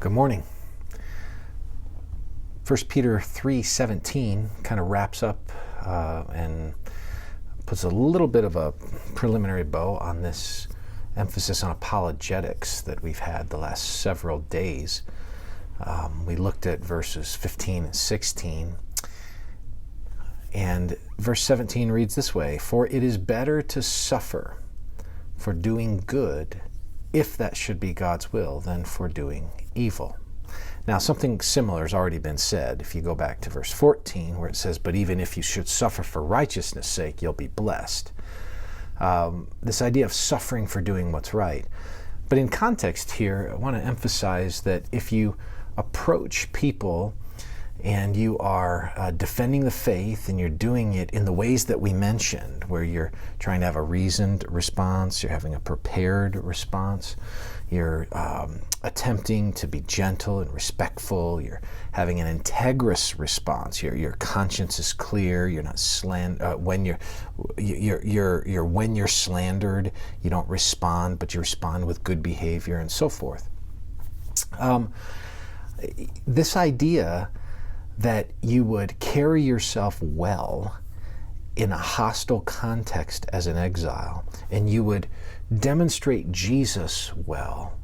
Good morning. 1 Peter 3:17 kind of wraps up and puts a little bit of a preliminary bow on this emphasis on apologetics that we've had the last several days. We looked at verses 15 and 16. And verse 17 reads this way: "For it is better to suffer for doing good, if that should be God's will, than for doing evil." Now, something similar has already been said. If you go back to verse 14, where it says, "But even if you should suffer for righteousness' sake, you'll be blessed." This idea of suffering for doing what's right. But in context here, I want to emphasize that if you approach people and you are defending the faith, and you're doing it in the ways that we mentioned, where you're trying to have a reasoned response, you're having a prepared response, you're attempting to be gentle and respectful, you're having an integrous response, your conscience is clear, you're not when you're slandered, you don't respond, but you respond with good behavior and so forth. This idea that you would carry yourself well in a hostile context as an exile, and you would demonstrate Jesus well,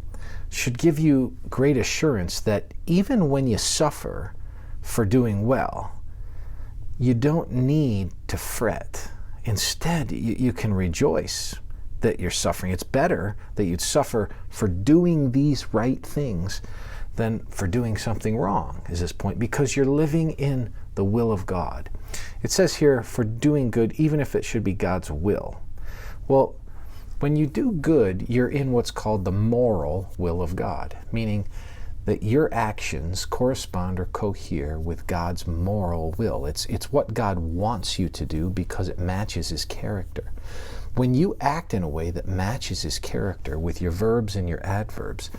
should give you great assurance that even when you suffer for doing well, you don't need to fret. Instead, you can rejoice that you're suffering. It's better that you'd suffer for doing these right things than for doing something wrong, is this point, because you're living in the will of God. It says here, for doing good, even if it should be God's will. Well, when you do good, you're in what's called the moral will of God, meaning that your actions correspond or cohere with God's moral will. It's what God wants you to do because it matches His character. When you act in a way that matches His character with your verbs and your adverbs,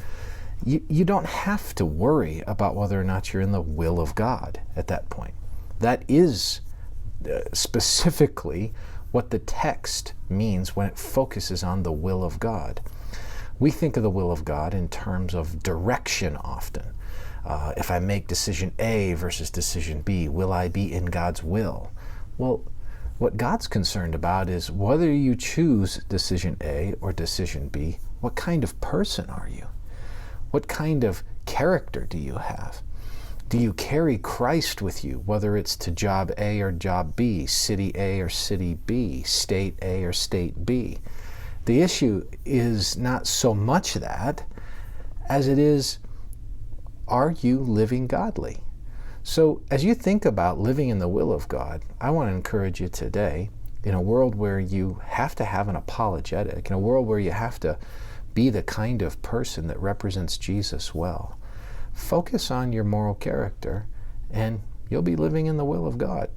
you don't have to worry about whether or not you're in the will of God at that point. That is specifically what the text means when it focuses on the will of God. We think of the will of God in terms of direction often. If I make decision A versus decision B, will I be in God's will? Well, what God's concerned about is whether you choose decision A or decision B, what kind of person are you? What kind of character do you have? Do you carry Christ with you, whether it's to job A or job B, city A or city B, state A or state B? The issue is not so much that as it is, are you living godly? So as you think about living in the will of God, I want to encourage you today, in a world where you have to have an apologetic, in a world where you have to be the kind of person that represents Jesus well, focus on your moral character, and you'll be living in the will of God.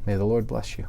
May the Lord bless you.